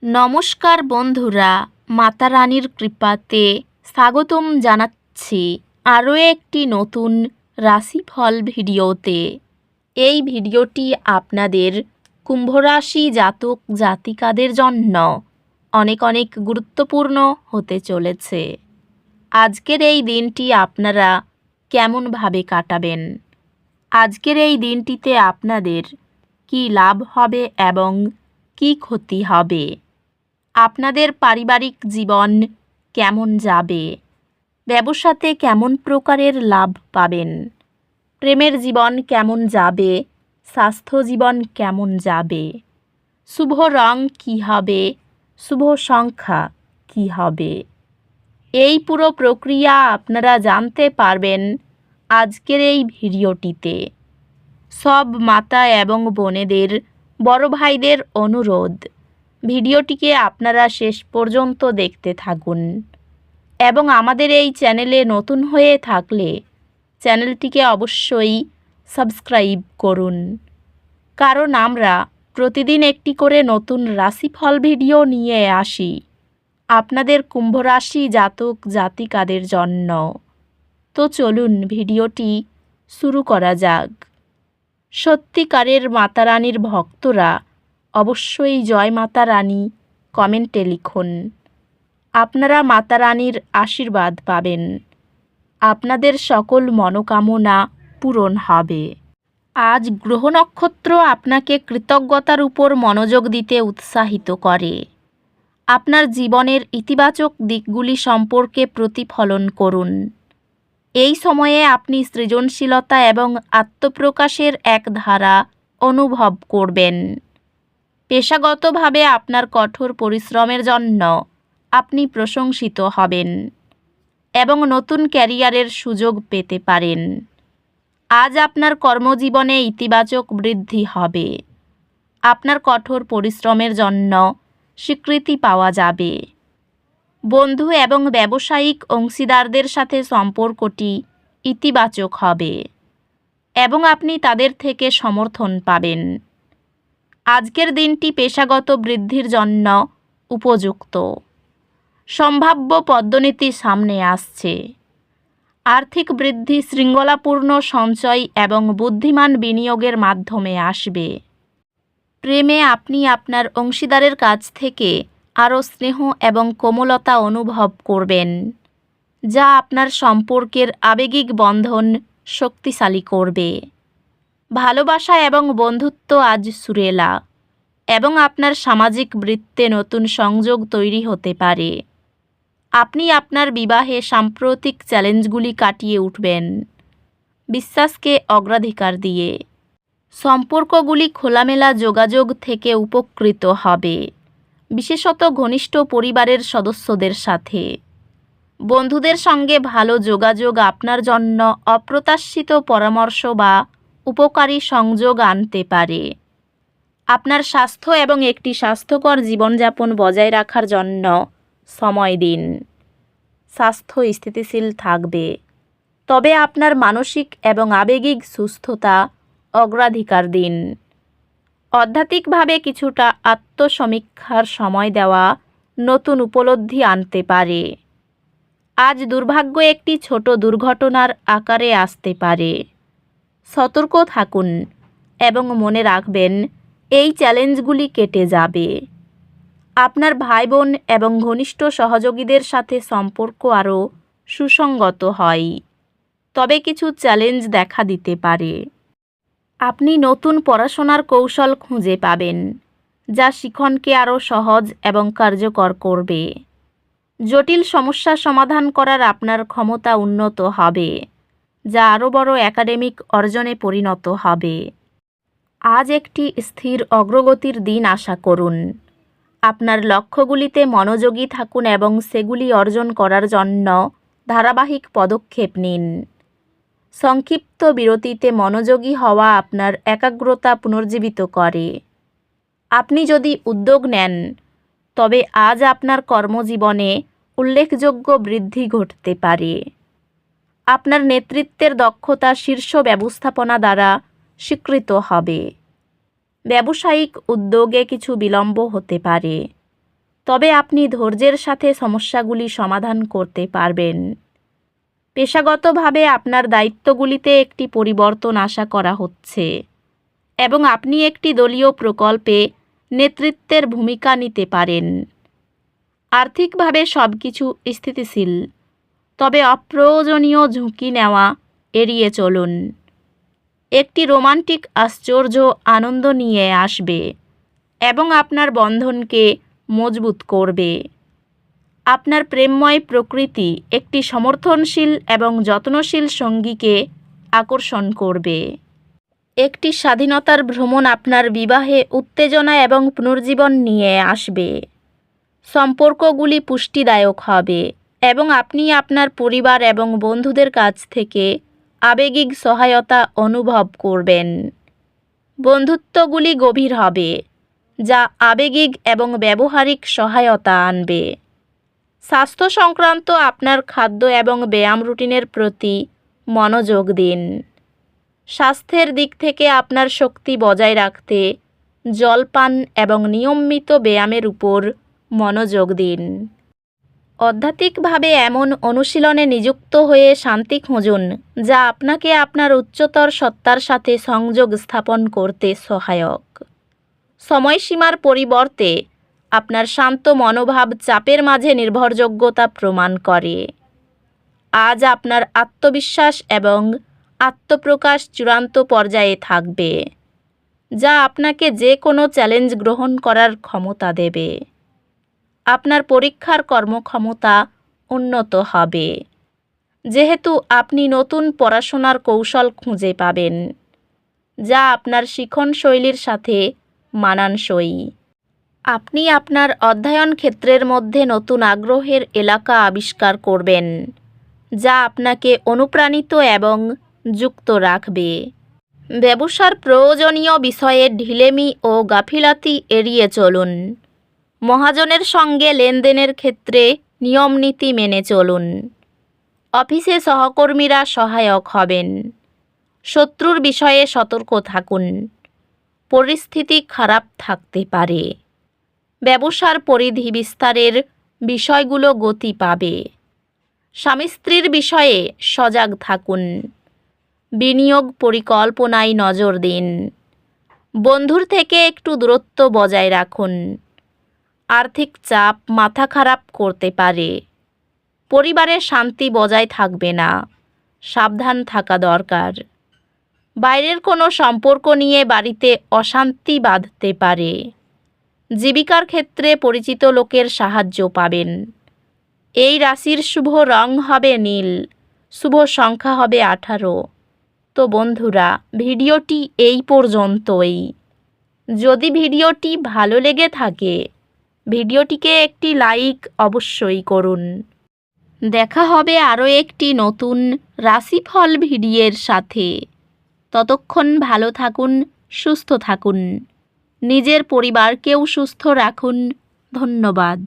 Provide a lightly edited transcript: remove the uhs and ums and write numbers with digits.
নমস্কার বন্ধুরা, মাতা রানীর কৃপাতে স্বাগতম জানাচ্ছি আরও একটি নতুন রাশিফল ভিডিওতে। এই ভিডিওটি আপনাদের কুম্ভ রাশি জাতক জাতিকাদের জন্য অনেক অনেক গুরুত্বপূর্ণ হতে চলেছে। আজকের এই দিনটি আপনারা কেমনভাবে কাটাবেন, আজকের এই দিনটিতে আপনাদের কি লাভ হবে এবং কি ক্ষতি হবে, আপনাদের পারিবারিক জীবন কেমন যাবে, ব্যবসাতে কেমন প্রকারের লাভ পাবেন, প্রেমের জীবন কেমন যাবে, স্বাস্থ্য জীবন কেমন যাবে, শুভ রং কী হবে, শুভ সংখ্যা কী হবে, এই পুরো প্রক্রিয়া আপনারা জানতে পারবেন আজকের এই ভিডিওটিতে। সব মাতা এবং বোনেদের, বড় ভাইদের অনুরোধ, ভিডিওটিকে আপনারা শেষ পর্যন্ত দেখতে থাকুন এবং আমাদের এই চ্যানেলে নতুন হয়ে থাকলে চ্যানেলটিকে অবশ্যই সাবস্ক্রাইব করুন, কারণ আমরা প্রতিদিন একটি করে নতুন রাশিফল ভিডিও নিয়ে আসি আপনাদের কুম্ভ রাশি জাতক জাতিকাদের জন্য। তো চলুন ভিডিওটি শুরু করা যাক। সত্যিকারের মাতা রানীর ভক্তরা অবশ্যই জয় মাতা রানী কমেন্টে লিখুন। আপনারা মাতা রানীর আশীর্বাদ পাবেন, আপনাদের সকল মনোকামনা পূরণ হবে। আজ গ্রহ নক্ষত্র আপনাকে কৃতজ্ঞতার উপর মনোযোগ দিতে উৎসাহিত করে। আপনার জীবনের ইতিবাচক দিকগুলি সম্পর্কে প্রতিফলন করুন। এই সময়ে আপনি সৃজনশীলতা এবং আত্মপ্রকাশের এক ধারা অনুভব করবেন। পেশাগতভাবে আপনার কঠোর পরিশ্রমের জন্য আপনি প্রশংসিত হবেন এবং নতুন ক্যারিয়ারের সুযোগ পেতে পারেন। আজ আপনার কর্মজীবনে ইতিবাচক বৃদ্ধি হবে। আপনার কঠোর পরিশ্রমের জন্য স্বীকৃতি পাওয়া যাবে। বন্ধু এবং ব্যবসায়িক অংশীদারদের সাথে সম্পর্কটি ইতিবাচক হবে এবং আপনি তাদের থেকে সমর্থন পাবেন। আজকের দিনটি পেশাগত বৃদ্ধির জন্য উপযুক্ত। সম্ভাব্য পদ্মনীতি সামনে আসছে। আর্থিক বৃদ্ধি শৃঙ্খলাপূর্ণ সঞ্চয় এবং বুদ্ধিমান বিনিয়োগের মাধ্যমে আসবে। প্রেমে আপনি আপনার অংশীদারের কাছ থেকে আরও স্নেহ এবং কোমলতা অনুভব করবেন, যা আপনার সম্পর্কের আবেগিক বন্ধন শক্তিশালী করবে। ভালোবাসা এবং বন্ধুত্ব আজ সুরেলা এবং আপনার সামাজিক বৃত্তে নতুন সংযোগ তৈরি হতে পারে। আপনি আপনার বিবাহে সাম্প্রতিক চ্যালেঞ্জগুলি কাটিয়ে উঠবেন, বিশ্বাসকে অগ্রাধিকার দিয়ে। সম্পর্কগুলি খোলামেলা যোগাযোগ থেকে উপকৃত হবে, বিশেষত ঘনিষ্ঠ পরিবারের সদস্যদের সাথে। বন্ধুদের সঙ্গে ভালো যোগাযোগ আপনার জন্য অপ্রত্যাশিত পরামর্শ বা উপকারী সংযোগ আনতে পারে। আপনার স্বাস্থ্য এবং একটি স্বাস্থ্যকর জীবনযাপন বজায় রাখার জন্য সময় দিন। স্বাস্থ্য স্থিতিশীল থাকবে, তবে আপনার মানসিক এবং আবেগিক সুস্থতা অগ্রাধিকার দিন। আধ্যাত্মিকভাবে কিছুটা আত্মসমীক্ষার সময় দেওয়া নতুন উপলব্ধি আনতে পারে। আজ দুর্ভাগ্য একটি ছোট দুর্ঘটনার আকারে আসতে পারে। সতর্ক থাকুন এবং মনে রাখবেন এই চ্যালেঞ্জগুলি কেটে যাবে। আপনার ভাই বোন এবং ঘনিষ্ঠ সহযোগীদের সাথে সম্পর্ক আরও সুসংগত হয়, তবে কিছু চ্যালেঞ্জ দেখা দিতে পারে। আপনি নতুন পড়াশোনার কৌশল খুঁজে পাবেন, যা শিখনকে আরও সহজ এবং কার্যকর করবে। জটিল সমস্যা সমাধান করার আপনার ক্ষমতা উন্নত হবে, যা আরও বড় একাডেমিক অর্জনে পরিণত হবে। আজ একটি স্থির অগ্রগতির দিন আশা করুন। আপনার লক্ষ্যগুলিতে মনোযোগী থাকুন এবং সেগুলি অর্জন করার জন্য ধারাবাহিক পদক্ষেপ নিন। সংক্ষিপ্ত বিরতিতে মনোযোগী হওয়া আপনার একাগ্রতা পুনর্জীবিত করে। আপনি যদি উদ্যোগ নেন, তবে আজ আপনার কর্মজীবনে উল্লেখযোগ্য বৃদ্ধি ঘটতে পারে। আপনার নেতৃত্বের দক্ষতা শীর্ষ ব্যবস্থাপনা দ্বারা স্বীকৃত হবে। ব্যবসায়িক উদ্যোগে কিছু বিলম্ব হতে পারে, তবে আপনি ধৈর্যের সাথে সমস্যাগুলি সমাধান করতে পারবেন। পেশাগতভাবে আপনার দায়িত্বগুলিতে একটি পরিবর্তন আশা করা হচ্ছে এবং আপনি একটি দলীয় প্রকল্পে নেতৃত্বের ভূমিকা নিতে পারেন। আর্থিকভাবে সব কিছু স্থিতিশীল, তবে অপ্রয়োজনীয় ঝুঁকি নেওয়া এড়িয়ে চলুন। একটি রোমান্টিক আশ্চর্য আনন্দ নিয়ে আসবে এবং আপনার বন্ধনকে মজবুত করবে। আপনার প্রেমময় প্রকৃতি একটি সমর্থনশীল এবং যত্নশীল সঙ্গীকে আকর্ষণ করবে। একটি স্বাধীনতার ভ্রমণ আপনার বিবাহে উত্তেজনা এবং পুনর্জীবন নিয়ে আসবে। সম্পর্কগুলি পুষ্টিদায়ক হবে এবং আপনি আপনার পরিবার এবং বন্ধুদের কাছ থেকে আবেগিক সহায়তা অনুভব করবেন। বন্ধুত্বগুলি গভীর হবে, যা আবেগিক এবং ব্যবহারিক সহায়তা আনবে। স্বাস্থ্য সংক্রান্ত আপনার খাদ্য এবং ব্যায়াম রুটিনের প্রতি মনোযোগ দিন। স্বাস্থ্যের দিক থেকে আপনার শক্তি বজায় রাখতে জলপান এবং নিয়মিত ব্যায়ামের উপর মনোযোগ দিন। আধ্যাত্মিকভাবে এমন অনুশীলনে নিযুক্ত হয়ে শান্তি খুঁজুন যা আপনাকে আপনার উচ্চতর সত্তার সাথে সংযোগ স্থাপন করতে সহায়ক। সময়সীমার পরিবর্তে আপনার শান্ত মনোভাব চাপের মাঝে নির্ভরযোগ্যতা প্রমাণ করে। আজ আপনার আত্মবিশ্বাস এবং আত্মপ্রকাশ চূড়ান্ত পর্যায়ে থাকবে, যা আপনাকে যে কোনো চ্যালেঞ্জ গ্রহণ করার ক্ষমতা দেবে। আপনার পরীক্ষার কর্মক্ষমতা উন্নত হবে, যেহেতু আপনি নতুন পড়াশোনার কৌশল খুঁজে পাবেন, যা আপনার শিখন শৈলীর সাথে মানানসই। আপনি আপনার অধ্যয়ন ক্ষেত্রের মধ্যে নতুন আগ্রহের এলাকা আবিষ্কার করবেন, যা আপনাকে অনুপ্রাণিত এবং যুক্ত রাখবে। ব্যবসার প্রয়োজনীয় বিষয়ে ঢিলেমি ও গাফিলতি এড়িয়ে চলুন। মহাজনের সঙ্গে লেনদেনের ক্ষেত্রে নিয়মনীতি মেনে চলুন। অফিসে সহকর্মীরা সহায়ক হবেন। শত্রুর বিষয়ে সতর্ক থাকুন। পরিস্থিতি খারাপ থাকতে পারে। ব্যবসার পরিধি বিস্তারের বিষয়গুলো গতি পাবে। স্বামী স্ত্রীর বিষয়ে সজাগ থাকুন। বিনিয়োগ পরিকল্পনায় নজর দিন। বন্ধুর থেকে একটু দূরত্ব বজায় রাখুন। আর্থিক চাপ মাথা খারাপ করতে পারে। পরিবারের শান্তি বজায় থাকবে না, সাবধান থাকা দরকার। বাইরের কোনো সম্পর্ক নিয়ে বাড়িতে অশান্তি বাঁধতে পারে। জীবিকার ক্ষেত্রে পরিচিত লোকের সাহায্য পাবেন। এই রাশির শুভ রং হবে নীল, শুভ সংখ্যা হবে 18। তো বন্ধুরা, ভিডিওটি এই পর্যন্তই। যদি ভিডিওটি ভালো লেগে থাকে, ভিডিওটিকে একটি লাইক অবশ্যই করুন। দেখা হবে আরও একটি নতুন রাশিফল ভিডিওর সাথে। ততক্ষণ ভালো থাকুন, সুস্থ থাকুন, নিজের পরিবারকেও সুস্থ রাখুন। ধন্যবাদ।